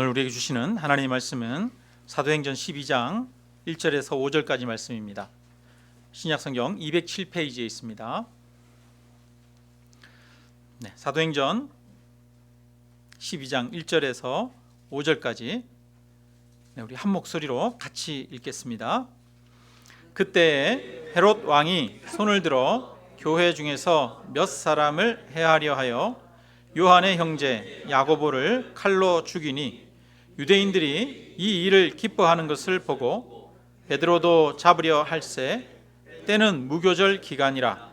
오늘 우리에게 주시는 하나님의 말씀은 사도행전 12장 1절에서 5절까지 말씀입니다. 신약성경 207페이지에 있습니다. 사도행전 12장 1절에서 5절까지 우리 한 목소리로 같이 읽겠습니다. 그때 헤롯 왕이 손을 들어 교회 중에서 몇 사람을 해하려 하여 요한의 형제 야고보를 칼로 죽이니 유대인들이 이 일을 기뻐하는 것을 보고 베드로도 잡으려 할세 때는 무교절 기간이라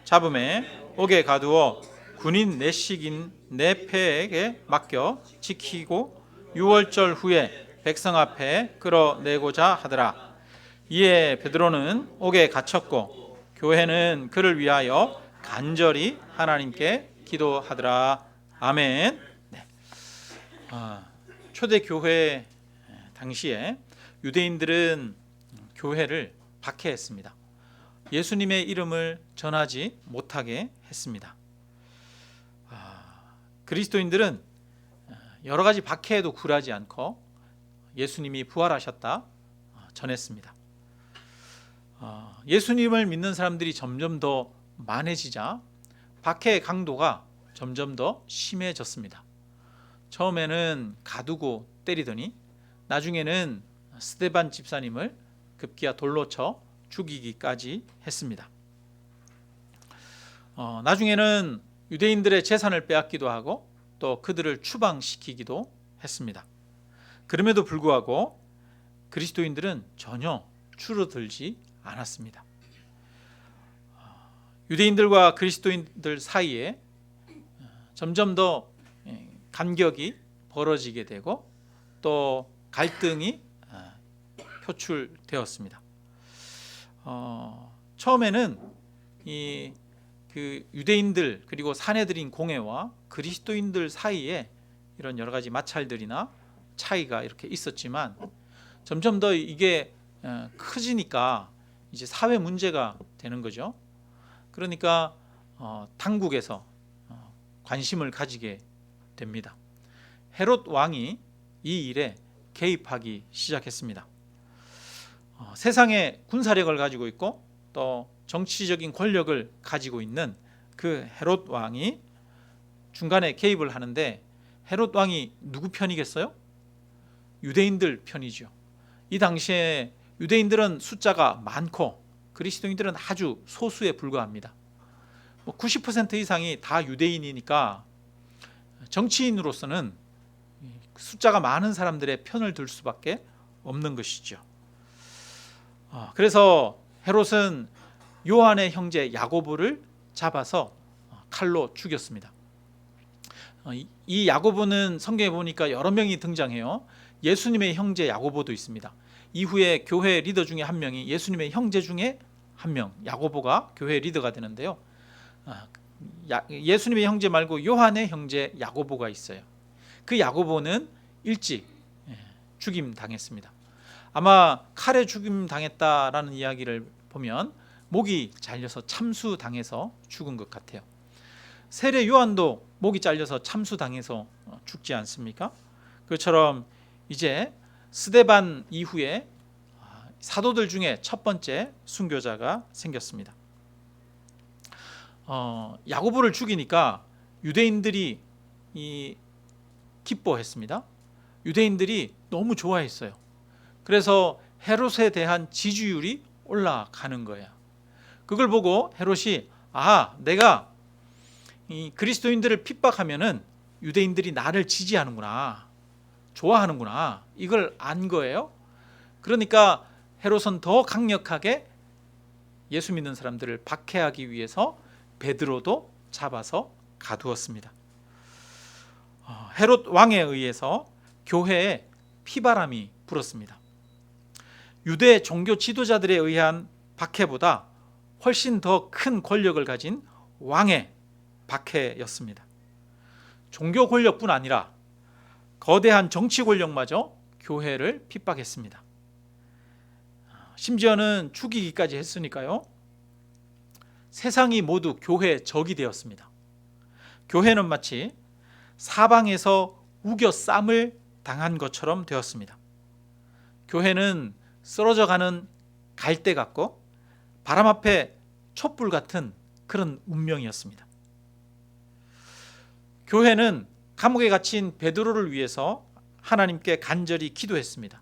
잡음에 옥에 가두어 군인 내식인 네페에게 맡겨 지키고 6월절 후에 백성 앞에 끌어내고자 하더라. 이에 베드로는 옥에 갇혔고 교회는 그를 위하여 간절히 하나님께 기도하더라. 아멘. 초대 교회 당시에 유대인들은 교회를 박해했습니다. 예수님의 이름을 전하지 못하게 했습니다. 그리스도인들은 여러 가지 박해에도 굴하지 않고 예수님이 부활하셨다 전했습니다. 예수님을 믿는 사람들이 점점 더 많아지자 박해의 강도가 점점 더 심해졌습니다. 처음에는 가두고 때리더니 나중에는 스데반 집사님을 급기야 돌로 쳐 죽이기까지 했습니다. 나중에는 유대인들의 재산을 빼앗기도 하고 또 그들을 추방시키기도 했습니다. 그럼에도 불구하고 그리스도인들은 전혀 줄어들지 않았습니다. 유대인들과 그리스도인들 사이에 점점 더 간격이 벌어지게 되고 또 갈등이 표출되었습니다. 처음에는 그 유대인들 그리고 사내들인 공회와 그리스도인들 사이에 이런 여러 가지 마찰들이나 차이가 이렇게 있었지만 점점 더 이게 커지니까 이제 사회 문제가 되는 거죠. 그러니까 당국에서 관심을 가지게 됩니다. 헤롯 왕이 이 일에 개입하기 시작했습니다. 세상에 군사력을 가지고 있고 또 정치적인 권력을 가지고 있는 그 헤롯 왕이 중간에 개입을 하는데 헤롯 왕이 누구 편이겠어요? 유대인들 편이죠. 이 당시에 유대인들은 숫자가 많고 그리스도인들은 아주 소수에 불과합니다. 90% 이상이 다 유대인이니까 정치인으로서는 숫자가 많은 사람들의 편을 들 수밖에 없는 것이죠. 그래서 헤롯은 요한의 형제 야고보를 잡아서 칼로 죽였습니다. 이 야고보는 성경에 보니까 여러 명이 등장해요. 예수님의 형제 야고보도 있습니다. 이후에 교회 리더 중에 한 명이 예수님의 형제 중에 한 명, 야고보가 교회 리더가 되는데요. 예수님의 형제 말고 요한의 형제 야고보가 있어요. 그 야고보는 일찍 죽임 당했습니다. 아마 칼에 죽임 당했다라는 이야기를 보면 목이 잘려서 참수 당해서 죽은 것 같아요. 세례 요한도 목이 잘려서 참수 당해서 죽지 않습니까? 그처럼 이제 스데반 이후에 사도들 중에 첫 번째 순교자가 생겼습니다. 야고보를 죽이니까 유대인들이 기뻐했습니다. 유대인들이 너무 좋아했어요. 그래서 헤롯에 대한 지지율이 올라가는 거예요. 그걸 보고 헤롯이 내가 이 그리스도인들을 핍박하면은 유대인들이 나를 지지하는구나, 좋아하는구나, 이걸 안 거예요. 그러니까 헤롯은 더 강력하게 예수 믿는 사람들을 박해하기 위해서 베드로도 잡아서 가두었습니다. 헤롯 왕에 의해서 교회에 피바람이 불었습니다. 유대 종교 지도자들에 의한 박해보다 훨씬 더 큰 권력을 가진 왕의 박해였습니다. 종교 권력뿐 아니라 거대한 정치 권력마저 교회를 핍박했습니다. 심지어는 죽이기까지 했으니까요. 세상이 모두 교회의 적이 되었습니다. 교회는 마치 사방에서 우겨 쌈을 당한 것처럼 되었습니다. 교회는 쓰러져 가는 갈대 같고 바람 앞에 촛불 같은 그런 운명이었습니다. 교회는 감옥에 갇힌 베드로를 위해서 하나님께 간절히 기도했습니다.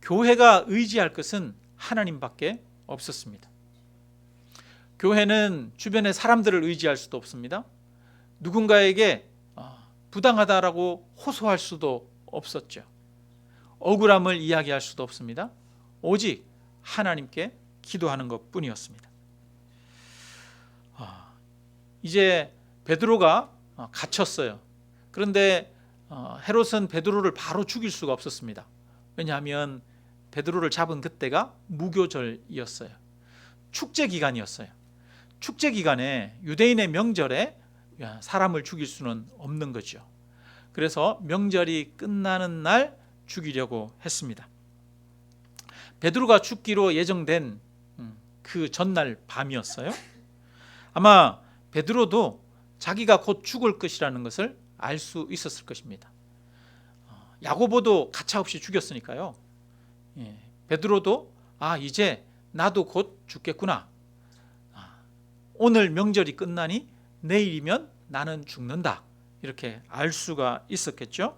교회가 의지할 것은 하나님밖에 없었습니다. 교회는 주변의 사람들을 의지할 수도 없습니다. 누군가에게 부당하다라고 호소할 수도 없었죠. 억울함을 이야기할 수도 없습니다. 오직 하나님께 기도하는 것뿐이었습니다. 이제 베드로가 갇혔어요. 그런데 헤롯은 베드로를 바로 죽일 수가 없었습니다. 왜냐하면 베드로를 잡은 그때가 무교절이었어요. 축제 기간이었어요. 축제 기간에 유대인의 명절에 사람을 죽일 수는 없는 거죠. 그래서 명절이 끝나는 날 죽이려고 했습니다. 베드로가 죽기로 예정된 그 전날 밤이었어요. 아마 베드로도 자기가 곧 죽을 것이라는 것을 알 수 있었을 것입니다. 야고보도 가차없이 죽였으니까요. 베드로도 이제 나도 곧 죽겠구나. 오늘 명절이 끝나니 내일이면 나는 죽는다. 이렇게 알 수가 있었겠죠.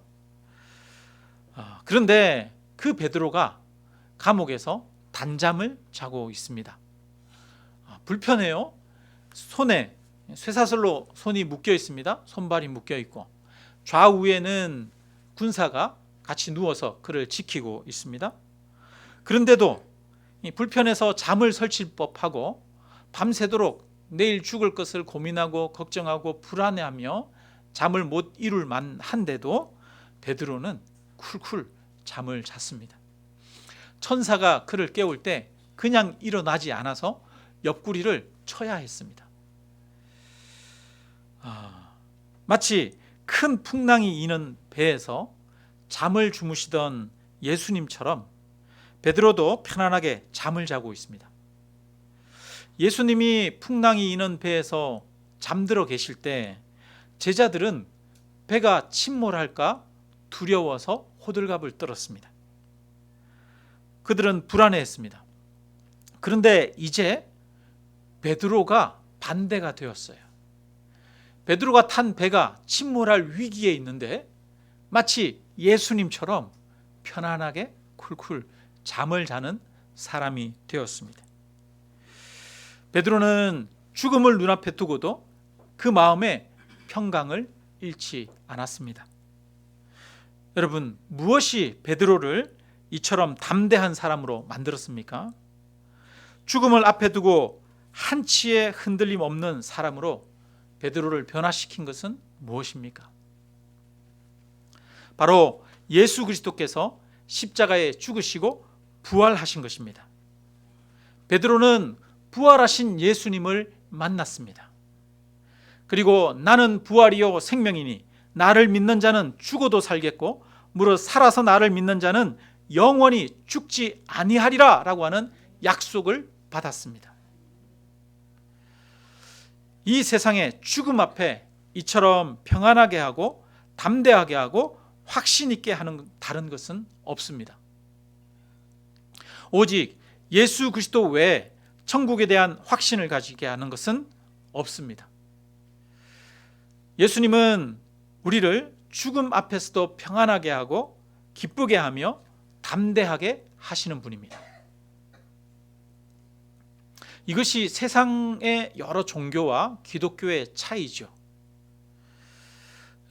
그런데 그 베드로가 감옥에서 단잠을 자고 있습니다. 불편해요. 손에 쇠사슬로 손이 묶여 있습니다. 손발이 묶여 있고 좌우에는 군사가 같이 누워서 그를 지키고 있습니다. 그런데도 불편해서 잠을 설칠 법하고 밤새도록 내일 죽을 것을 고민하고 걱정하고 불안해하며 잠을 못 이룰 만한데도 베드로는 쿨쿨 잠을 잤습니다. 천사가 그를 깨울 때 그냥 일어나지 않아서 옆구리를 쳐야 했습니다. 마치 큰 풍랑이 이는 배에서 잠을 주무시던 예수님처럼 베드로도 편안하게 잠을 자고 있습니다. 예수님이 풍랑이 이는 배에서 잠들어 계실 때 제자들은 배가 침몰할까 두려워서 호들갑을 떨었습니다. 그들은 불안해했습니다. 그런데 이제 베드로가 반대가 되었어요. 베드로가 탄 배가 침몰할 위기에 있는데 마치 예수님처럼 편안하게 쿨쿨 잠을 자는 사람이 되었습니다. 베드로는 죽음을 눈앞에 두고도 그 마음에 평강을 잃지 않았습니다. 여러분, 무엇이 베드로를 이처럼 담대한 사람으로 만들었습니까? 죽음을 앞에 두고 한치의 흔들림 없는 사람으로 베드로를 변화시킨 것은 무엇입니까? 바로 예수 그리스도께서 십자가에 죽으시고 부활하신 것입니다. 베드로는 부활하신 예수님을 만났습니다. 그리고 나는 부활이요 생명이니 나를 믿는 자는 죽어도 살겠고 무릇 살아서 나를 믿는 자는 영원히 죽지 아니하리라 라고 하는 약속을 받았습니다. 이 세상의 죽음 앞에 이처럼 평안하게 하고 담대하게 하고 확신 있게 하는 다른 것은 없습니다. 오직 예수 그리스도 외에 천국에 대한 확신을 가지게 하는 것은 없습니다. 예수님은 우리를 죽음 앞에서도 평안하게 하고 기쁘게 하며 담대하게 하시는 분입니다. 이것이 세상의 여러 종교와 기독교의 차이죠.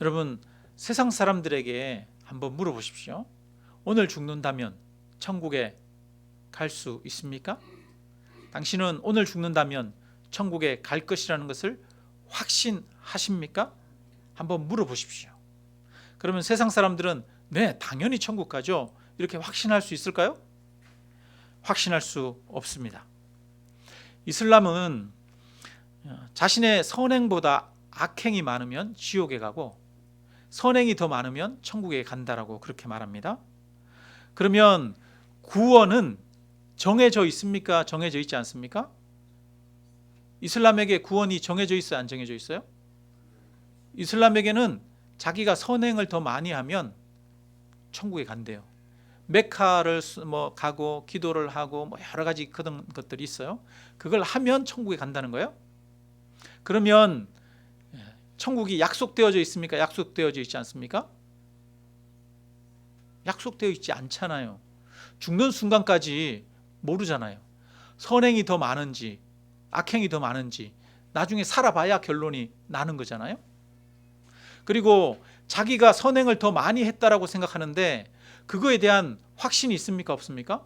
여러분, 세상 사람들에게 한번 물어보십시오. 오늘 죽는다면 천국에 갈 수 있습니까? 당신은 오늘 죽는다면 천국에 갈 것이라는 것을 확신하십니까? 한번 물어보십시오. 그러면 세상 사람들은 네, 당연히 천국 가죠. 이렇게 확신할 수 있을까요? 확신할 수 없습니다. 이슬람은 자신의 선행보다 악행이 많으면 지옥에 가고 선행이 더 많으면 천국에 간다라고 그렇게 말합니다. 그러면 구원은 정해져 있습니까? 정해져 있지 않습니까? 이슬람에게 구원이 정해져 있어요? 안 정해져 있어요? 이슬람에게는 자기가 선행을 더 많이 하면 천국에 간대요. 메카를 가고 기도를 하고 여러 가지 그런 것들이 있어요. 그걸 하면 천국에 간다는 거예요. 그러면 천국이 약속되어져 있습니까? 약속되어져 있지 않습니까? 약속되어 있지 않잖아요. 죽는 순간까지 모르잖아요. 선행이 더 많은지 악행이 더 많은지 나중에 살아봐야 결론이 나는 거잖아요. 그리고 자기가 선행을 더 많이 했다라고 생각하는데 그거에 대한 확신이 있습니까? 없습니까?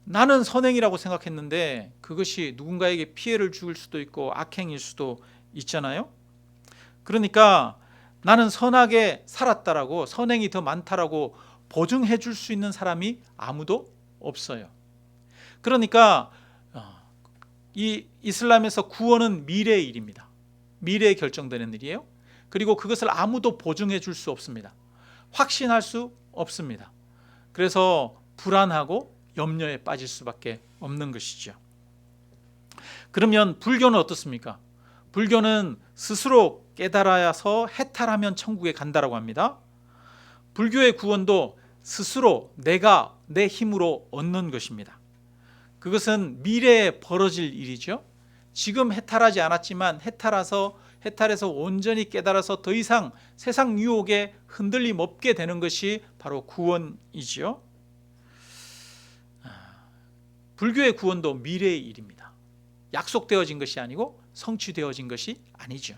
나는 선행이라고 생각했는데 그것이 누군가에게 피해를 줄 수도 있고 악행일 수도 있잖아요. 그러니까 나는 선하게 살았다라고, 선행이 더 많다라고 보증해 줄 수 있는 사람이 아무도 없어요. 그러니까 이 이슬람에서 구원은 미래의 일입니다. 미래에 결정되는 일이에요. 그리고 그것을 아무도 보증해 줄 수 없습니다. 확신할 수 없습니다. 그래서 불안하고 염려에 빠질 수밖에 없는 것이죠. 그러면 불교는 어떻습니까? 불교는 스스로 깨달아서 해탈하면 천국에 간다라고 합니다. 불교의 구원도 스스로 내가 내 힘으로 얻는 것입니다. 그것은 미래에 벌어질 일이죠. 지금 해탈하지 않았지만 해탈해서 온전히 깨달아서 더 이상 세상 유혹에 흔들림 없게 되는 것이 바로 구원이지요. 불교의 구원도 미래의 일입니다. 약속되어진 것이 아니고 성취되어진 것이 아니죠.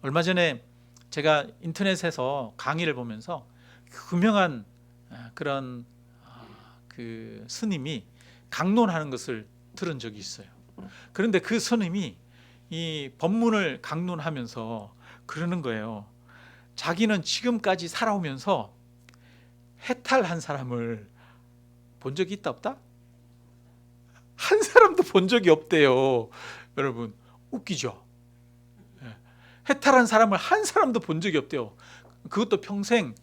얼마 전에 제가 인터넷에서 강의를 보면서 유명한 그런 그 스님이 강론하는 것을 들은 적이 있어요. 그런데 그 스님이 이 법문을 강론하면서 그러는 거예요. 자기는 지금까지 살아오면서 해탈한 사람을 본 적이 있다 없다? 한 사람도 본 적이 없대요. 여러분 웃기죠? 해탈한 사람을 한 사람도 본 적이 없대요. 그것도 평생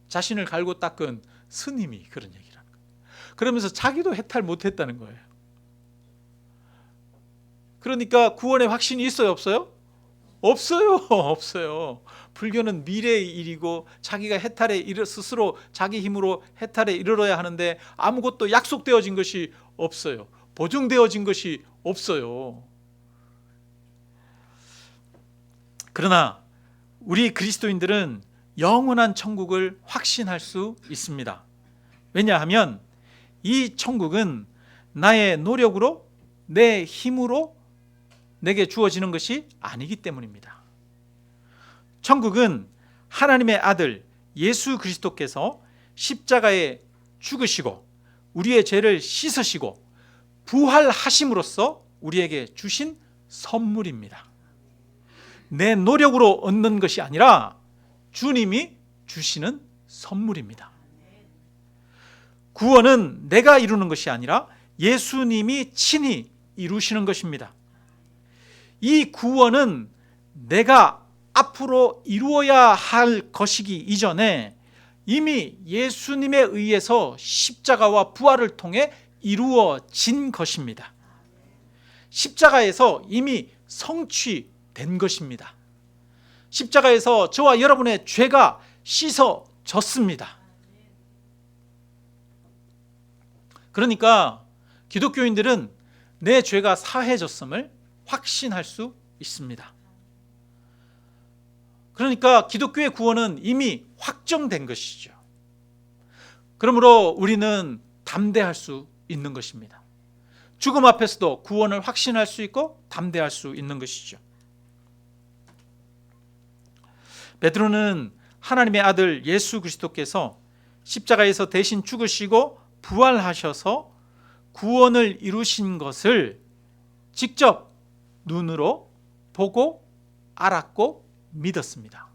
자신을 갈고 닦은 스님이 그런 얘기를 하는 거예요. 그러면서 자기도 해탈 못했다는 거예요. 그러니까 구원의 확신이 있어요, 없어요? 없어요. 없어요. 불교는 미래의 일이고 자기가 스스로 자기 힘으로 해탈에 이르러야 하는데 아무것도 약속되어진 것이 없어요. 보증되어진 것이 없어요. 그러나 우리 그리스도인들은 영원한 천국을 확신할 수 있습니다. 왜냐하면 이 천국은 나의 노력으로 내 힘으로 내게 주어지는 것이 아니기 때문입니다. 천국은 하나님의 아들 예수 그리스도께서 십자가에 죽으시고 우리의 죄를 씻으시고 부활하심으로써 우리에게 주신 선물입니다. 내 노력으로 얻는 것이 아니라 주님이 주시는 선물입니다. 구원은 내가 이루는 것이 아니라 예수님이 친히 이루시는 것입니다. 이 구원은 내가 앞으로 이루어야 할 것이기 이전에 이미 예수님에 의해서 십자가와 부활을 통해 이루어진 것입니다. 십자가에서 이미 성취된 것입니다. 십자가에서 저와 여러분의 죄가 씻어졌습니다. 그러니까 기독교인들은 내 죄가 사해졌음을 확신할 수 있습니다. 그러니까 기독교의 구원은 이미 확정된 것이죠. 그러므로 우리는 담대할 수 있는 것입니다. 죽음 앞에서도 구원을 확신할 수 있고 담대할 수 있는 것이죠. 베드로는 하나님의 아들 예수 그리스도께서 십자가에서 대신 죽으시고 부활하셔서 구원을 이루신 것을 직접 눈으로 보고 알았고 믿었습니다.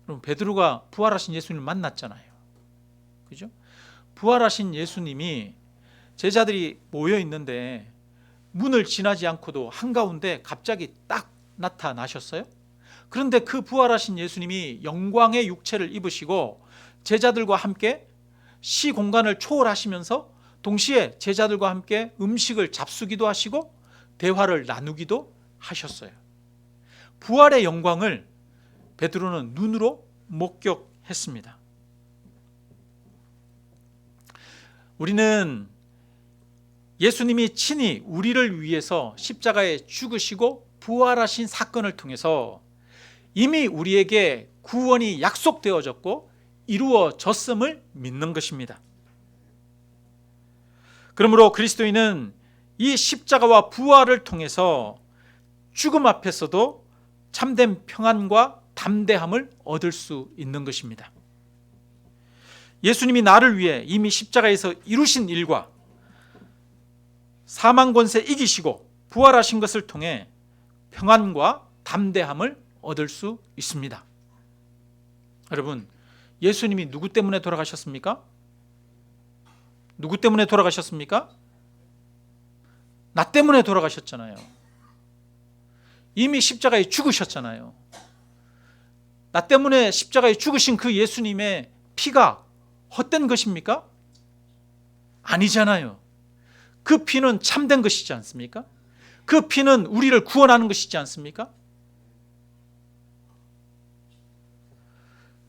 그럼 베드로가 부활하신 예수님을 만났잖아요. 그죠? 부활하신 예수님이 제자들이 모여 있는데 문을 지나지 않고도 한가운데 갑자기 딱 나타나셨어요. 그런데 그 부활하신 예수님이 영광의 육체를 입으시고 제자들과 함께 시 공간을 초월하시면서 동시에 제자들과 함께 음식을 잡수기도 하시고 대화를 나누기도 하셨어요. 부활의 영광을 베드로는 눈으로 목격했습니다. 했습니다. 우리는 예수님이 친히 우리를 위해서 십자가에 죽으시고 부활하신 사건을 통해서 이미 우리에게 구원이 약속되어졌고 이루어졌음을 믿는 것입니다. 그러므로 그리스도인은 이 십자가와 부활을 통해서 죽음 앞에서도 참된 평안과 담대함을 얻을 수 있는 것입니다. 예수님이 나를 위해 이미 십자가에서 이루신 일과 사망 권세 이기시고 부활하신 것을 통해 평안과 담대함을 얻을 수 있습니다. 여러분, 예수님이 누구 때문에 돌아가셨습니까? 누구 때문에 돌아가셨습니까? 나 때문에 돌아가셨잖아요. 이미 십자가에 죽으셨잖아요. 나 때문에 십자가에 죽으신 그 예수님의 피가 헛된 것입니까? 아니잖아요. 그 피는 참된 것이지 않습니까? 그 피는 우리를 구원하는 것이지 않습니까?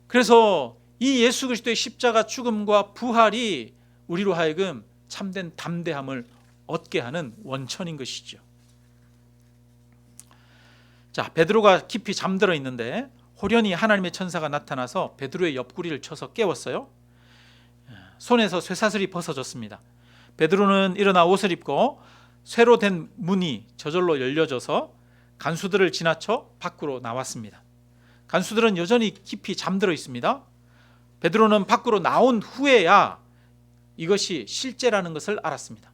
그래서 이 예수 그리스도의 십자가 죽음과 부활이 우리로 하여금 참된 담대함을 얻게 하는 원천인 것이죠. 자, 베드로가 깊이 잠들어 있는데 호련히 하나님의 천사가 나타나서 베드로의 옆구리를 쳐서 깨웠어요. 손에서 쇠사슬이 벗어졌습니다. 베드로는 일어나 옷을 입고 쇠로 된 문이 저절로 열려져서 간수들을 지나쳐 밖으로 나왔습니다. 간수들은 여전히 깊이 잠들어 있습니다. 베드로는 밖으로 나온 후에야 이것이 실제라는 것을 알았습니다.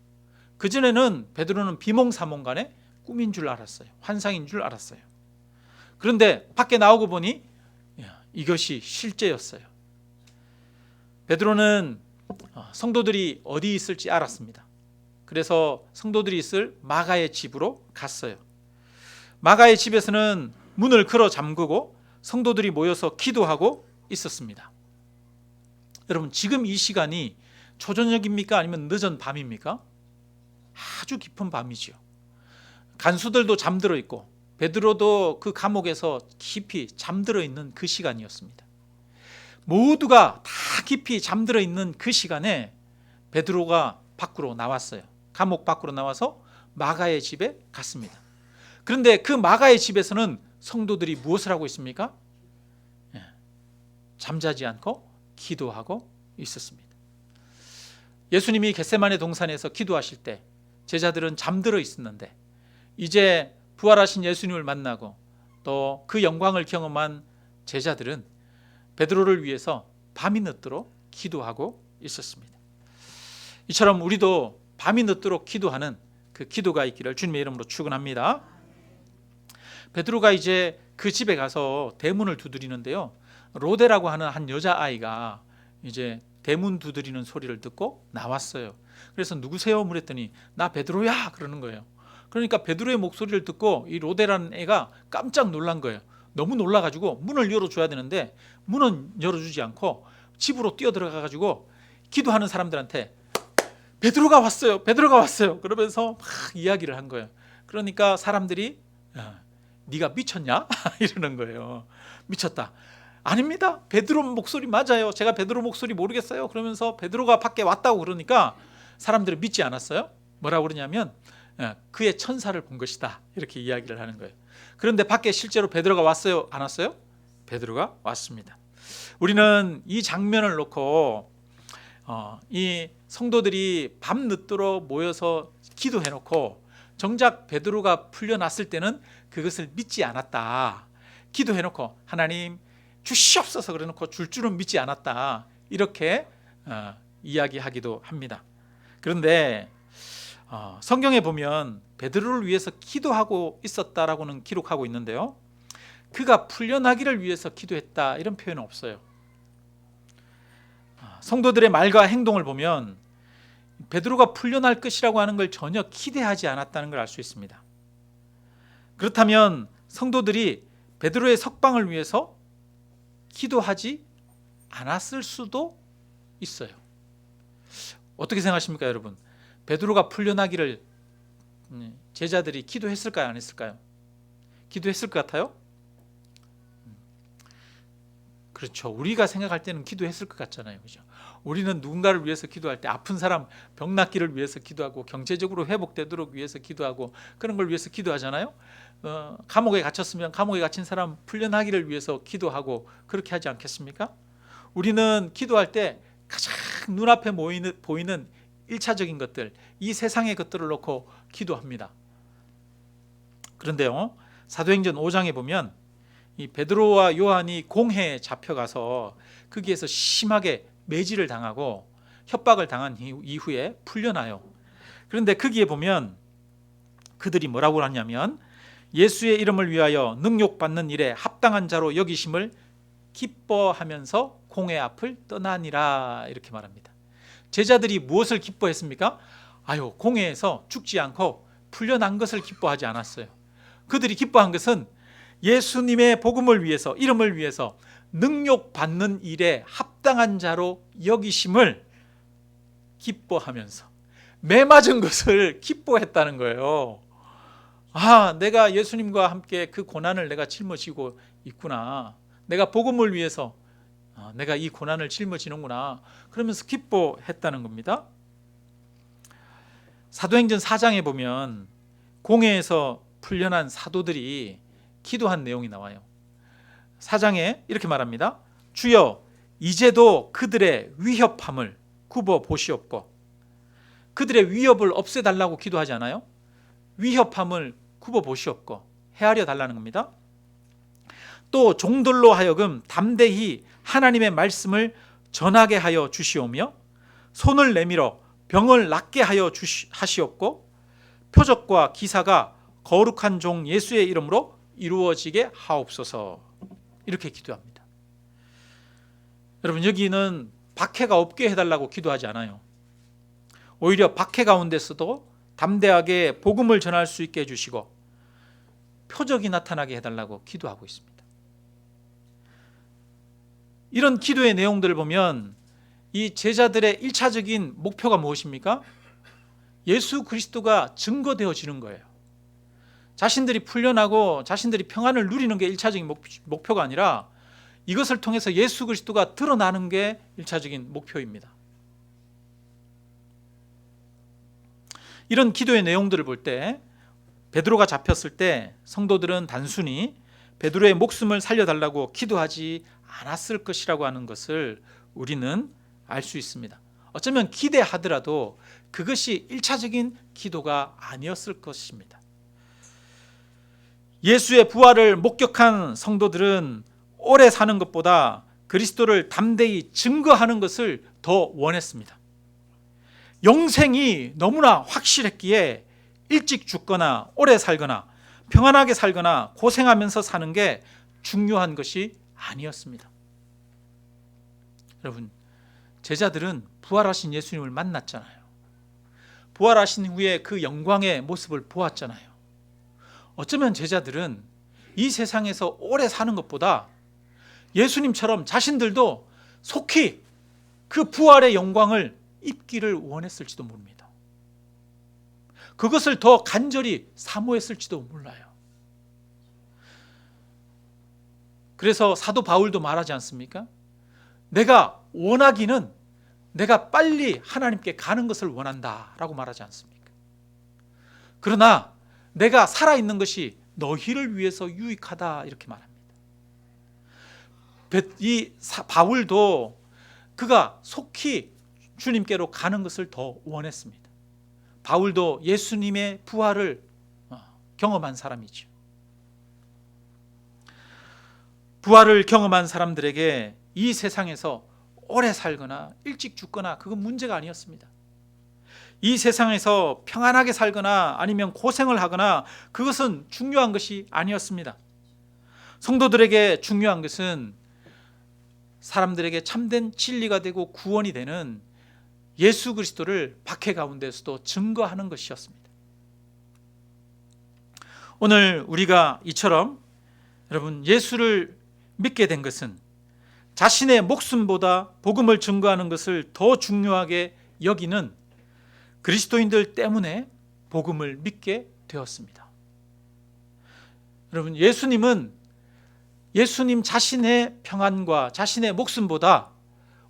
그전에는 베드로는 비몽사몽간에 꿈인 줄 알았어요. 환상인 줄 알았어요. 그런데 밖에 나오고 보니 이것이 실제였어요. 베드로는 성도들이 어디 있을지 알았습니다. 그래서 성도들이 있을 마가의 집으로 갔어요. 마가의 집에서는 문을 걸어 잠그고 성도들이 모여서 기도하고 있었습니다. 여러분, 지금 이 시간이 초저녁입니까? 아니면 늦은 밤입니까? 아주 깊은 밤이죠. 간수들도 잠들어 있고 베드로도 그 감옥에서 깊이 잠들어 있는 그 시간이었습니다. 모두가 다 깊이 잠들어 있는 그 시간에 베드로가 밖으로 나왔어요. 감옥 밖으로 나와서 마가의 집에 갔습니다. 그런데 그 마가의 집에서는 성도들이 무엇을 하고 있습니까? 잠자지 않고 기도하고 있었습니다. 예수님이 겟세마네 동산에서 기도하실 때 제자들은 잠들어 있었는데 이제 부활하신 예수님을 만나고 또 그 영광을 경험한 제자들은 베드로를 위해서 밤이 늦도록 기도하고 있었습니다. 이처럼 우리도 밤이 늦도록 기도하는 그 기도가 있기를 주님의 이름으로 축원합니다. 베드로가 이제 그 집에 가서 대문을 두드리는데요. 로데라고 하는 한 여자아이가 이제 대문 두드리는 소리를 듣고 나왔어요. 그래서 누구세요? 물었더니 나 베드로야 그러는 거예요. 그러니까 베드로의 목소리를 듣고 이 로데라는 애가 깜짝 놀란 거예요. 너무 놀라가지고 문을 열어줘야 되는데 문은 열어주지 않고 집으로 뛰어들어가가지고 기도하는 사람들한테 베드로가 왔어요. 베드로가 왔어요. 그러면서 막 이야기를 한 거예요. 그러니까 사람들이 네가 미쳤냐? 이러는 거예요. 미쳤다. 아닙니다. 베드로 목소리 맞아요. 제가 베드로 목소리 모르겠어요. 그러면서 베드로가 밖에 왔다고 그러니까 사람들은 믿지 않았어요. 뭐라고 그러냐면 그의 천사를 본 것이다. 이렇게 이야기를 하는 거예요. 그런데 밖에 실제로 베드로가 왔어요? 안 왔어요? 베드로가 왔습니다. 우리는 이 장면을 놓고 이 성도들이 밤늦도록 모여서 기도해놓고 정작 베드로가 풀려났을 때는 그것을 믿지 않았다. 기도해놓고 하나님 주시옵소서 그래놓고 줄 줄은 믿지 않았다. 이렇게 이야기하기도 합니다. 그런데 성경에 보면 베드로를 위해서 기도하고 있었다라고는 기록하고 있는데요. 그가 풀려나기를 위해서 기도했다 이런 표현은 없어요. 성도들의 말과 행동을 보면 베드로가 풀려날 것이라고 하는 걸 전혀 기대하지 않았다는 걸 알 수 있습니다. 그렇다면 성도들이 베드로의 석방을 위해서 기도하지 않았을 수도 있어요. 어떻게 생각하십니까, 여러분? 베드로가 풀려나기를 제자들이 기도했을까요, 안 했을까요? 기도했을 것 같아요? 그렇죠. 우리가 생각할 때는 기도했을 것 같잖아요. 그죠? 우리는 누군가를 위해서 기도할 때 아픈 사람 병 낫기를 위해서 기도하고 경제적으로 회복되도록 위해서 기도하고 그런 걸 위해서 기도하잖아요. 감옥에 갇혔으면 감옥에 갇힌 사람 풀려나기를 위해서 기도하고 그렇게 하지 않겠습니까? 우리는 기도할 때 가장 눈앞에 보이는 1차적인 것들, 이 세상의 것들을 놓고 기도합니다. 그런데요, 사도행전 5장에 보면 이 베드로와 요한이 공회에 잡혀가서 거기에서 심하게 매질을 당하고 협박을 당한 이후에 풀려나요. 그런데 거기에 보면 그들이 뭐라고 하냐면 예수의 이름을 위하여 능욕받는 일에 합당한 자로 여기심을 기뻐하면서 공회 앞을 떠나니라 이렇게 말합니다. 제자들이 무엇을 기뻐했습니까? 공회에서 죽지 않고 풀려난 것을 기뻐하지 않았어요. 그들이 기뻐한 것은 예수님의 복음을 위해서, 이름을 위해서 능욕받는 일에 합당한 자로 여기심을 기뻐하면서 매 맞은 것을 기뻐했다는 거예요. 내가 예수님과 함께 그 고난을 내가 짊어지고 있구나. 내가 복음을 위해서 내가 이 고난을 짊어지는구나. 그러면서 기뻐했다는 겁니다. 사도행전 4장에 보면 공회에서 풀려난 사도들이 기도한 내용이 나와요. 4장에 이렇게 말합니다. 주여 이제도 그들의 위협함을 굽어 보시옵고, 그들의 위협을 없애달라고 기도하지 않아요? 위협함을 굽어 보시옵고 헤아려 달라는 겁니다. 또 종들로 하여금 담대히 하나님의 말씀을 전하게 하여 주시오며 손을 내밀어 병을 낫게 하여 하시옵고 표적과 기사가 거룩한 종 예수의 이름으로 이루어지게 하옵소서. 이렇게 기도합니다. 여러분, 여기는 박해가 없게 해달라고 기도하지 않아요. 오히려 박해 가운데서도 담대하게 복음을 전할 수 있게 해주시고 표적이 나타나게 해달라고 기도하고 있습니다. 이런 기도의 내용들을 보면 이 제자들의 1차적인 목표가 무엇입니까? 예수 그리스도가 증거되어지는 거예요. 자신들이 풀려나고 자신들이 평안을 누리는 게 1차적인 목표가 아니라 이것을 통해서 예수 그리스도가 드러나는 게 1차적인 목표입니다. 이런 기도의 내용들을 볼 때 베드로가 잡혔을 때 성도들은 단순히 베드로의 목숨을 살려달라고 기도하지 않았을 것이라고 하는 것을 우리는 알 수 있습니다. 어쩌면 기대하더라도 그것이 1차적인 기도가 아니었을 것입니다. 예수의 부활을 목격한 성도들은 오래 사는 것보다 그리스도를 담대히 증거하는 것을 더 원했습니다. 영생이 너무나 확실했기에 일찍 죽거나 오래 살거나 평안하게 살거나 고생하면서 사는 게 중요한 것이 아니었습니다. 여러분, 제자들은 부활하신 예수님을 만났잖아요. 부활하신 후에 그 영광의 모습을 보았잖아요. 어쩌면 제자들은 이 세상에서 오래 사는 것보다 예수님처럼 자신들도 속히 그 부활의 영광을 입기를 원했을지도 모릅니다. 그것을 더 간절히 사모했을지도 몰라요. 그래서 사도 바울도 말하지 않습니까? 내가 원하기는 내가 빨리 하나님께 가는 것을 원한다라고 말하지 않습니까? 그러나 내가 살아있는 것이 너희를 위해서 유익하다 이렇게 말합니다. 이 바울도 그가 속히 주님께로 가는 것을 더 원했습니다. 바울도 예수님의 부활을 경험한 사람이죠. 부활을 경험한 사람들에게 이 세상에서 오래 살거나 일찍 죽거나 그건 문제가 아니었습니다. 이 세상에서 평안하게 살거나 아니면 고생을 하거나 그것은 중요한 것이 아니었습니다. 성도들에게 중요한 것은 사람들에게 참된 진리가 되고 구원이 되는 예수 그리스도를 박해 가운데서도 증거하는 것이었습니다. 오늘 우리가 이처럼 여러분 예수를 믿게 된 것은 자신의 목숨보다 복음을 증거하는 것을 더 중요하게 여기는 그리스도인들 때문에 복음을 믿게 되었습니다. 여러분, 예수님은 예수님 자신의 평안과 자신의 목숨보다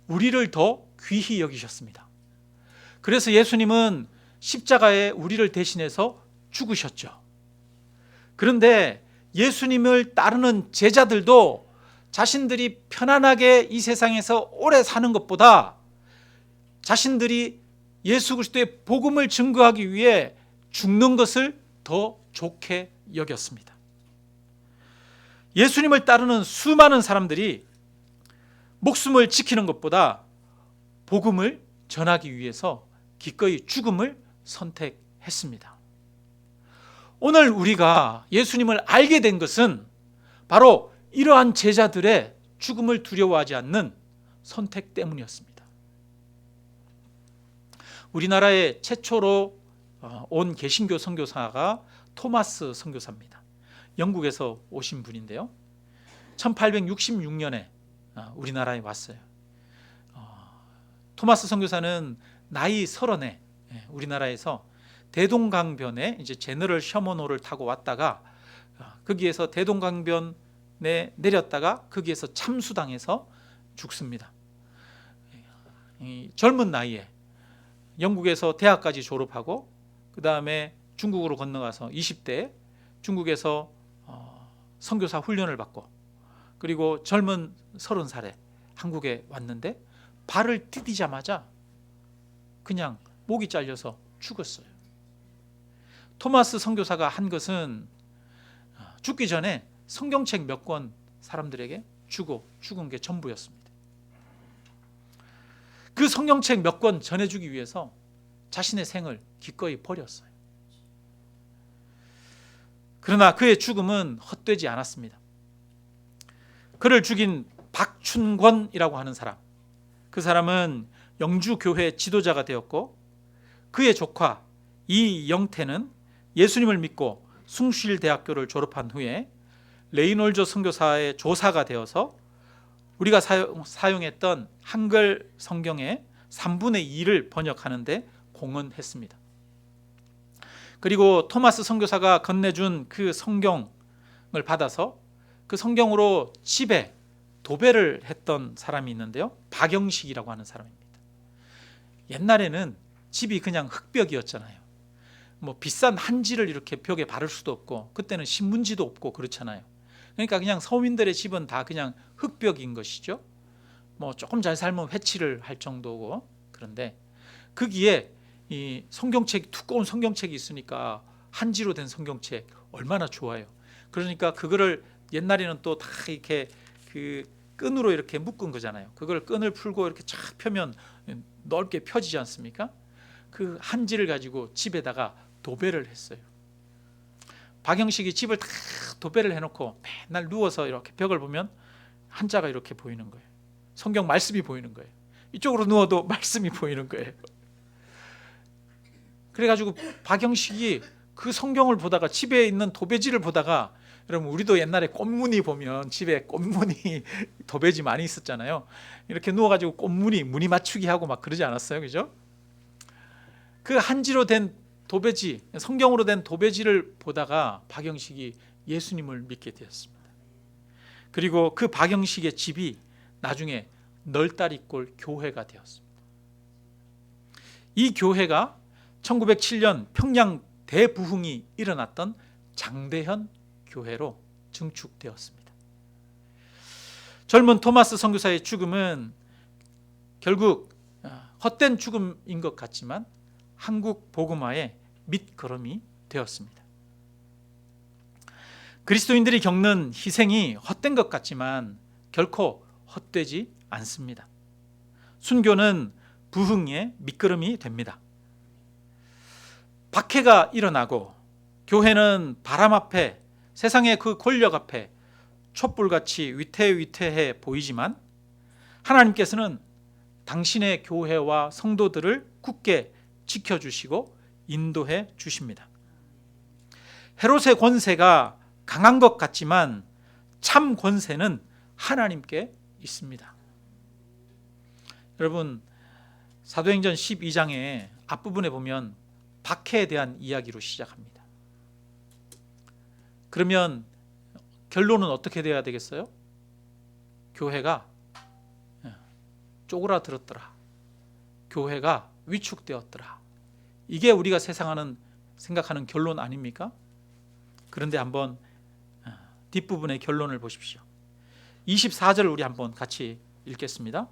우리를 더 귀히 여기셨습니다. 그래서 예수님은 십자가에 우리를 대신해서 죽으셨죠. 그런데 예수님을 따르는 제자들도 자신들이 편안하게 이 세상에서 오래 사는 것보다 자신들이 예수 그리스도의 복음을 증거하기 위해 죽는 것을 더 좋게 여겼습니다. 예수님을 따르는 수많은 사람들이 목숨을 지키는 것보다 복음을 전하기 위해서 기꺼이 죽음을 선택했습니다. 오늘 우리가 예수님을 알게 된 것은 바로 이러한 제자들의 죽음을 두려워하지 않는 선택 때문이었습니다. 우리나라에 최초로 온 개신교 선교사가 토마스 선교사입니다. 영국에서 오신 분인데요. 1866년에 우리나라에 왔어요. 토마스 선교사는 나이 30에 우리나라에서 대동강변에 이제 제너럴 셔먼호를 타고 왔다가 거기에서 대동강변에 내렸다가 거기에서 참수당해서 죽습니다. 젊은 나이에 영국에서 대학까지 졸업하고 그 다음에 중국으로 건너가서 20대에 중국에서 선교사 훈련을 받고 그리고 젊은 30살에 한국에 왔는데 발을 디디자마자 그냥 목이 잘려서 죽었어요. 토마스 선교사가 한 것은 죽기 전에 성경책 몇 권 사람들에게 주고 죽은 게 전부였습니다. 그 성경책 몇 권 전해주기 위해서 자신의 생을 기꺼이 버렸어요. 그러나 그의 죽음은 헛되지 않았습니다. 그를 죽인 박춘권이라고 하는 사람, 그 사람은 영주교회 지도자가 되었고 그의 조카 이영태는 예수님을 믿고 숭실대학교를 졸업한 후에 레이놀즈 선교사의 조사가 되어서 우리가 사용했던 한글 성경의 3분의 2를 번역하는 데 공헌했습니다. 그리고 토마스 선교사가 건네준 그 성경을 받아서 그 성경으로 집에 도배를 했던 사람이 있는데요. 박영식이라고 하는 사람입니다. 옛날에는 집이 그냥 흙벽이었잖아요. 뭐 비싼 한지를 이렇게 벽에 바를 수도 없고 그때는 신문지도 없고 그렇잖아요. 그러니까 그냥 서민들의 집은 다 그냥 흙벽인 것이죠. 뭐 조금 잘 살면 회칠을 할 정도고. 그런데 거기에 이 성경책, 두꺼운 성경책이 있으니까 한지로 된 성경책 얼마나 좋아요. 그러니까 그거를 옛날에는 또 다 이렇게 그 끈으로 이렇게 묶은 거잖아요. 그걸 끈을 풀고 이렇게 쫙 펴면 넓게 펴지지 않습니까? 그 한지를 가지고 집에다가 도배를 했어요. 박영식이 집을 다 도배를 해놓고 맨날 누워서 이렇게 벽을 보면 한자가 이렇게 보이는 거예요. 성경 말씀이 보이는 거예요. 이쪽으로 누워도 말씀이 보이는 거예요. 그래가지고 박영식이 그 성경을 보다가 집에 있는 도배지를 보다가, 여러분 우리도 옛날에 꽃무늬 보면 집에 꽃무늬 도배지 많이 있었잖아요. 이렇게 누워가지고 꽃무늬 무늬 맞추기 하고 막 그러지 않았어요, 그죠? 그 한지로 된 도배지, 성경으로 된 도배지를 보다가 박영식이 예수님을 믿게 되었습니다. 그리고 그 박영식의 집이 나중에 널다리꼴 교회가 되었습니다. 이 교회가 1907년 평양 대부흥이 일어났던 장대현 교회로 증축되었습니다. 젊은 토마스 선교사의 죽음은 결국 헛된 죽음인 것 같지만 한국 복음화의 밑거름이 되었습니다. 그리스도인들이 겪는 희생이 헛된 것 같지만 결코 헛되지 않습니다. 순교는 부흥의 밑거름이 됩니다. 박해가 일어나고 교회는 바람 앞에, 세상의 그 권력 앞에 촛불같이 위태위태해 보이지만 하나님께서는 당신의 교회와 성도들을 굳게 지켜주시고 인도해 주십니다. 헤롯의 권세가 강한 것 같지만 참 권세는 하나님께 있습니다. 여러분, 사도행전 12장의 앞부분에 보면 박해에 대한 이야기로 시작합니다. 그러면 결론은 어떻게 돼야 되겠어요? 교회가 쪼그라들었더라. 교회가 위축되었더라. 이게 우리가 생각하는 결론 아닙니까? 그런데 한번 뒷부분의 결론을 보십시오. 24절을 우리 한번 같이 읽겠습니다.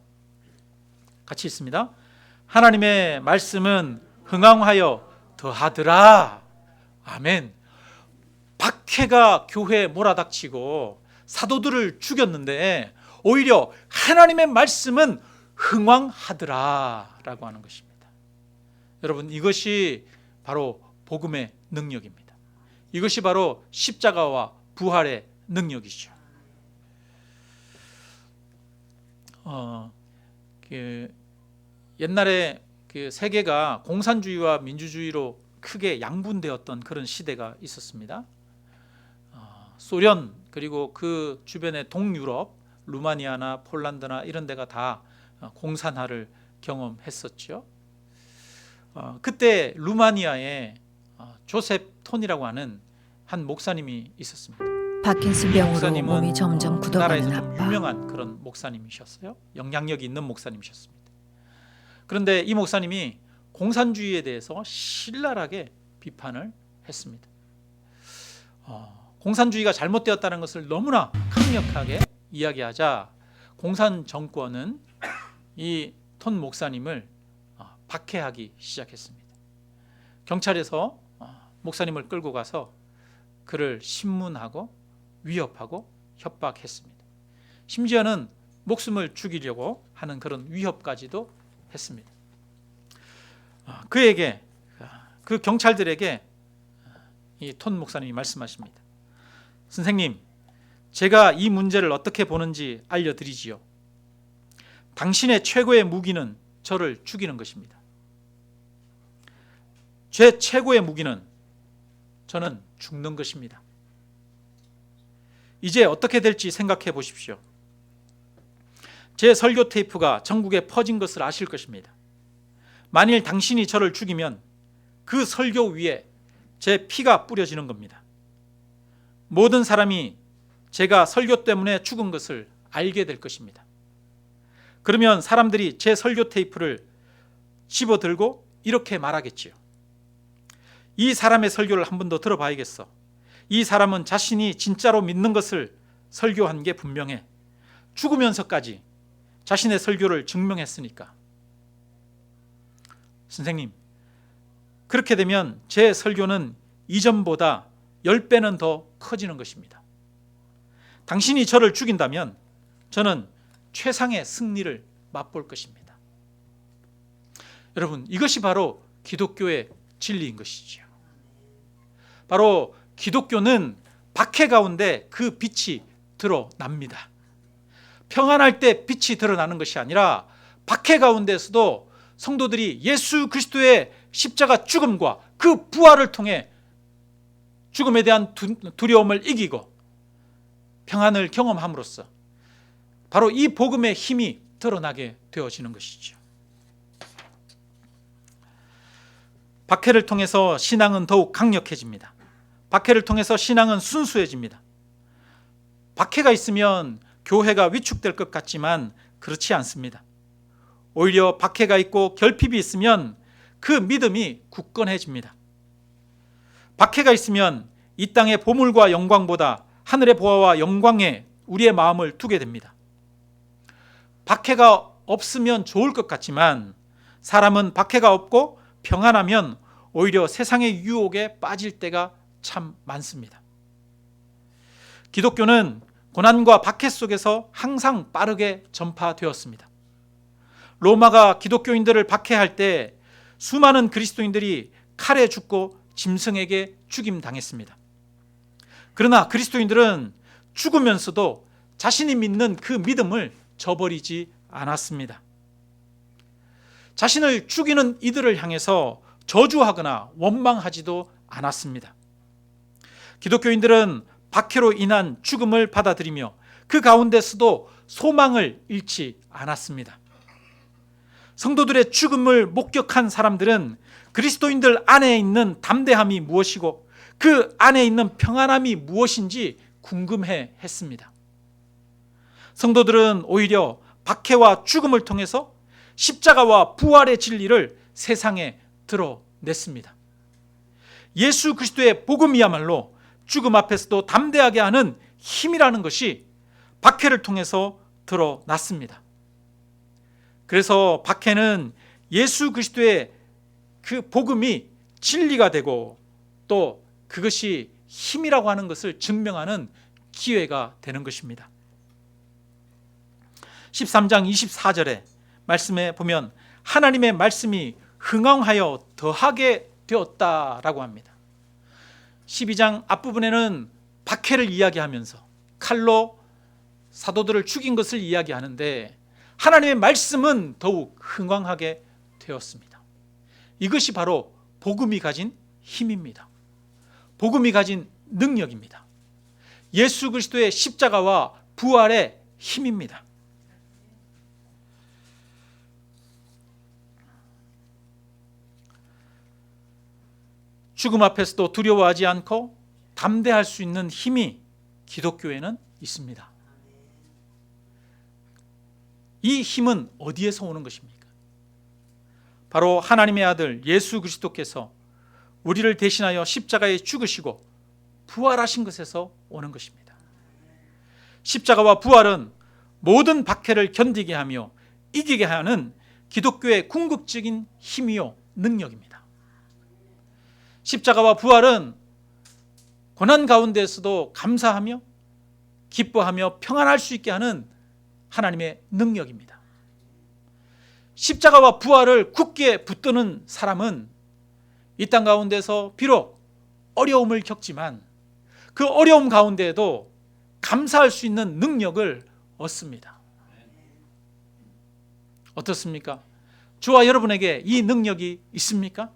같이 읽습니다. 하나님의 말씀은 흥왕하여 더하더라. 아멘. 박해가 교회에 몰아닥치고 사도들을 죽였는데 오히려 하나님의 말씀은 흥왕하더라 라고 하는 것입니다. 여러분, 이것이 바로 복음의 능력입니다. 이것이 바로 십자가와 부활의 능력이죠. 옛날에 세계가 공산주의와 민주주의로 크게 양분되었던 그런 시대가 있었습니다. 소련 그리고 그 주변의 동유럽, 루마니아나 폴란드나 이런 데가 다 공산화를 경험했었죠. 그때 루마니아에 조셉 톤이라고 하는 한 목사님이 있었습니다. 파킨슨병으로 몸이 점점 굳어가는 나라에서 좀 아빠. 유명한 그런 목사님이셨어요. 영향력이 있는 목사님이셨습니다. 그런데 이 목사님이 공산주의에 대해서 신랄하게 비판을 했습니다. 공산주의가 잘못되었다는 것을 너무나 강력하게 이야기하자 공산 정권은 이 톤 목사님을 박해하기 시작했습니다. 경찰에서 목사님을 끌고 가서 그를 신문하고 위협하고 협박했습니다. 심지어는 목숨을 죽이려고 하는 그런 위협까지도 했습니다. 그에게, 그 경찰들에게 이 톤 목사님이 말씀하십니다. 선생님, 제가 이 문제를 어떻게 보는지 알려드리지요. 당신의 최고의 무기는 저를 죽이는 것입니다. 제 최고의 무기는 저는 죽는 것입니다. 이제 어떻게 될지 생각해 보십시오. 제 설교 테이프가 전국에 퍼진 것을 아실 것입니다. 만일 당신이 저를 죽이면 그 설교 위에 제 피가 뿌려지는 겁니다. 모든 사람이 제가 설교 때문에 죽은 것을 알게 될 것입니다. 그러면 사람들이 제 설교 테이프를 집어들고 이렇게 말하겠지요. 이 사람의 설교를 한 번 더 들어봐야겠어. 이 사람은 자신이 진짜로 믿는 것을 설교한 게 분명해. 죽으면서까지 자신의 설교를 증명했으니까. 선생님, 그렇게 되면 제 설교는 이전보다 10배는 더 커지는 것입니다. 당신이 저를 죽인다면 저는 최상의 승리를 맛볼 것입니다. 여러분, 이것이 바로 기독교의 진리인 것이지요. 바로 기독교는 박해 가운데 그 빛이 드러납니다. 평안할 때 빛이 드러나는 것이 아니라 박해 가운데서도 성도들이 예수 그리스도의 십자가 죽음과 그 부활을 통해 죽음에 대한 두려움을 이기고 평안을 경험함으로써 바로 이 복음의 힘이 드러나게 되어지는 것이죠. 박해를 통해서 신앙은 더욱 강력해집니다. 박해를 통해서 신앙은 순수해집니다. 박해가 있으면 교회가 위축될 것 같지만 그렇지 않습니다. 오히려 박해가 있고 결핍이 있으면 그 믿음이 굳건해집니다. 박해가 있으면 이 땅의 보물과 영광보다 하늘의 보화와 영광에 우리의 마음을 두게 됩니다. 박해가 없으면 좋을 것 같지만 사람은 박해가 없고 평안하면 오히려 세상의 유혹에 빠질 때가 참 많습니다. 기독교는 고난과 박해 속에서 항상 빠르게 전파되었습니다. 로마가 기독교인들을 박해할 때 수많은 그리스도인들이 칼에 죽고 짐승에게 죽임당했습니다. 그러나 그리스도인들은 죽으면서도 자신이 믿는 그 믿음을 저버리지 않았습니다. 자신을 죽이는 이들을 향해서 저주하거나 원망하지도 않았습니다. 기독교인들은 박해로 인한 죽음을 받아들이며 그 가운데서도 소망을 잃지 않았습니다. 성도들의 죽음을 목격한 사람들은 그리스도인들 안에 있는 담대함이 무엇이고 그 안에 있는 평안함이 무엇인지 궁금해 했습니다. 성도들은 오히려 박해와 죽음을 통해서 십자가와 부활의 진리를 세상에 드러냈습니다. 예수 그리스도의 복음이야말로 죽음 앞에서도 담대하게 하는 힘이라는 것이 박해를 통해서 드러났습니다. 그래서 박해는 예수 그리스도의 그 복음이 진리가 되고 또 그것이 힘이라고 하는 것을 증명하는 기회가 되는 것입니다. 13장 24절에 말씀에 보면 하나님의 말씀이 흥왕하여 더하게 되었다라고 합니다. 12장 앞부분에는 박해를 이야기하면서 칼로 사도들을 죽인 것을 이야기하는데 하나님의 말씀은 더욱 흥왕하게 되었습니다. 이것이 바로 복음이 가진 힘입니다. 복음이 가진 능력입니다. 예수 그리스도의 십자가와 부활의 힘입니다. 죽음 앞에서도 두려워하지 않고 담대할 수 있는 힘이 기독교에는 있습니다. 이 힘은 어디에서 오는 것입니까? 바로 하나님의 아들 예수 그리스도께서 우리를 대신하여 십자가에 죽으시고 부활하신 것에서 오는 것입니다. 십자가와 부활은 모든 박해를 견디게 하며 이기게 하는 기독교의 궁극적인 힘이요 능력입니다. 십자가와 부활은 고난 가운데에서도 감사하며 기뻐하며 평안할 수 있게 하는 하나님의 능력입니다. 십자가와 부활을 굳게 붙드는 사람은 이 땅 가운데서 비록 어려움을 겪지만 그 어려움 가운데에도 감사할 수 있는 능력을 얻습니다. 어떻습니까? 저와 여러분에게 이 능력이 있습니까?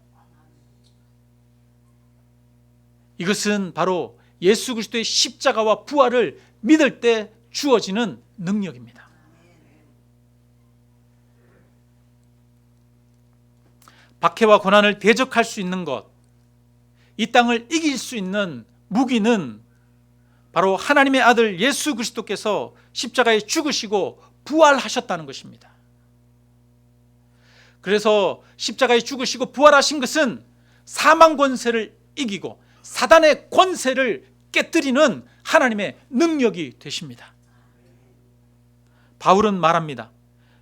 이것은 바로 예수 그리스도의 십자가와 부활을 믿을 때 주어지는 능력입니다. 박해와 고난을 대적할 수 있는 것, 이 땅을 이길 수 있는 무기는 바로 하나님의 아들 예수 그리스도께서 십자가에 죽으시고 부활하셨다는 것입니다. 그래서 십자가에 죽으시고 부활하신 것은 사망 권세를 이기고 사단의 권세를 깨뜨리는 하나님의 능력이 되십니다. 바울은 말합니다.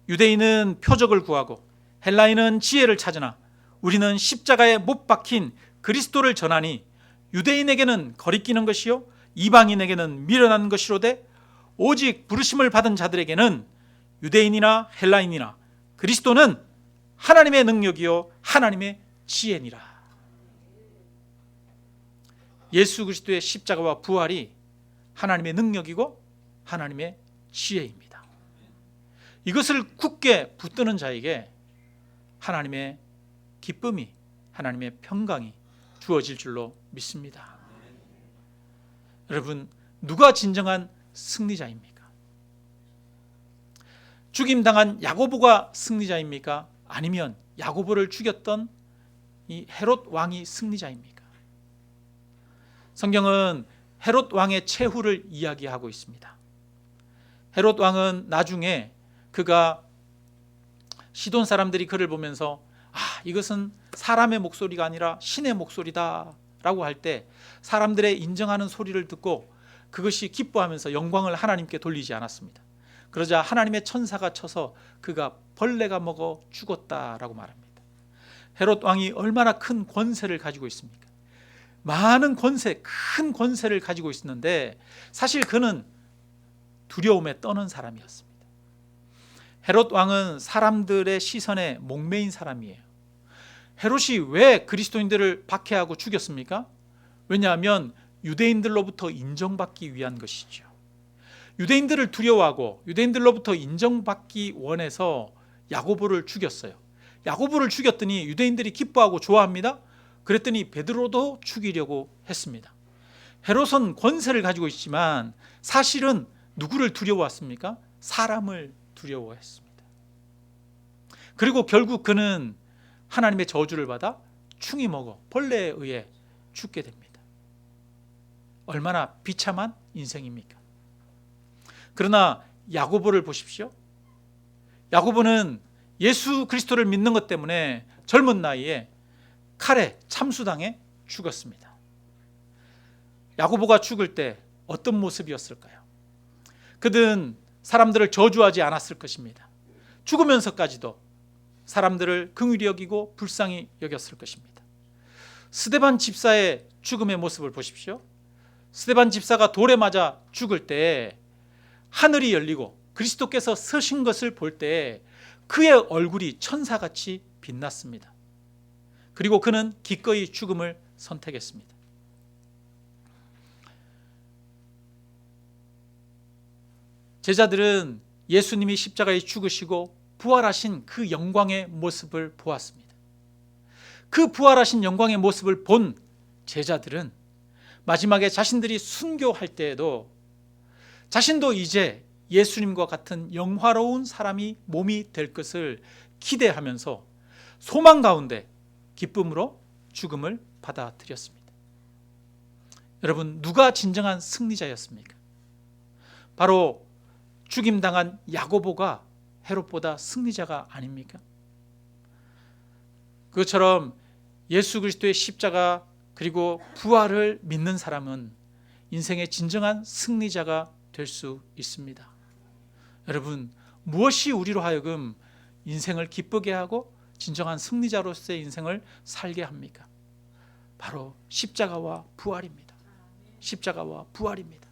유대인은 표적을 구하고 헬라인은 지혜를 찾으나 우리는 십자가에 못 박힌 그리스도를 전하니 유대인에게는 거리끼는 것이요 이방인에게는 미련한 것이로되 오직 부르심을 받은 자들에게는 유대인이나 헬라인이나 그리스도는 하나님의 능력이요 하나님의 지혜니라. 예수 그리스도의 십자가와 부활이 하나님의 능력이고 하나님의 지혜입니다. 이것을 굳게 붙드는 자에게 하나님의 기쁨이, 하나님의 평강이 주어질 줄로 믿습니다. 여러분, 누가 진정한 승리자입니까? 죽임당한 야고보가 승리자입니까? 아니면 야고보를 죽였던 이 헤롯 왕이 승리자입니까? 성경은 헤롯 왕의 최후를 이야기하고 있습니다. 헤롯 왕은 나중에 그가 시돈 사람들이 그를 보면서 이것은 사람의 목소리가 아니라 신의 목소리다 라고 할 때 사람들의 인정하는 소리를 듣고 그것이 기뻐하면서 영광을 하나님께 돌리지 않았습니다. 그러자 하나님의 천사가 쳐서 그가 벌레가 먹어 죽었다라고 말합니다. 헤롯 왕이 얼마나 큰 권세를 가지고 있습니까? 많은 권세, 큰 권세를 가지고 있었는데 사실 그는 두려움에 떠는 사람이었습니다. 헤롯 왕은 사람들의 시선에 목매인 사람이에요. 헤롯이 왜 그리스도인들을 박해하고 죽였습니까? 왜냐하면 유대인들로부터 인정받기 위한 것이죠. 유대인들을 두려워하고 유대인들로부터 인정받기 원해서 야고보를 죽였어요. 야고보를 죽였더니 유대인들이 기뻐하고 좋아합니다. 그랬더니 베드로도 죽이려고 했습니다. 헤롯은 권세를 가지고 있지만 사실은 누구를 두려워했습니까? 사람을 두려워했습니다. 그리고 결국 그는 하나님의 저주를 받아 충이 먹어 벌레에 의해 죽게 됩니다. 얼마나 비참한 인생입니까? 그러나 야고보를 보십시오. 야고보는 예수 그리스도를 믿는 것 때문에 젊은 나이에 칼에 참수당해 죽었습니다. 야고보가 죽을 때 어떤 모습이었을까요? 그는 사람들을 저주하지 않았을 것입니다. 죽으면서까지도 사람들을 긍휼히 여기고 불쌍히 여겼을 것입니다. 스데반 집사의 죽음의 모습을 보십시오. 스데반 집사가 돌에 맞아 죽을 때 하늘이 열리고 그리스도께서 서신 것을 볼 때 그의 얼굴이 천사같이 빛났습니다. 그리고 그는 기꺼이 죽음을 선택했습니다. 제자들은 예수님이 십자가에 죽으시고 부활하신 그 영광의 모습을 보았습니다. 그 부활하신 영광의 모습을 본 제자들은 마지막에 자신들이 순교할 때에도 자신도 이제 예수님과 같은 영화로운 사람이 몸이 될 것을 기대하면서 소망 가운데 기쁨으로 죽음을 받아들였습니다. 여러분, 누가 진정한 승리자였습니까? 바로 죽임당한 야고보가 헤롯보다 승리자가 아닙니까? 그것처럼 예수 그리스도의 십자가 그리고 부활을 믿는 사람은 인생의 진정한 승리자가 될 수 있습니다. 여러분, 무엇이 우리로 하여금 인생을 기쁘게 하고 진정한 승리자로서의 인생을 살게 합니까? 바로 십자가와 부활입니다. 십자가와 부활입니다.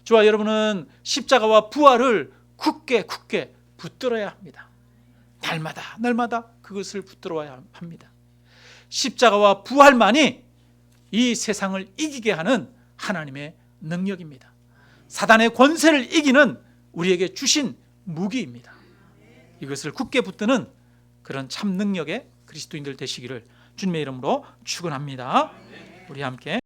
저와 여러분은 십자가와 부활을 굳게 붙들어야 합니다. 날마다 그것을 붙들어야 합니다. 십자가와 부활만이 이 세상을 이기게 하는 하나님의 능력입니다. 사단의 권세를 이기는 우리에게 주신 무기입니다. 이것을 굳게 붙드는 그런 참 능력의 그리스도인들 되시기를 주님의 이름으로 축원합니다. 우리 함께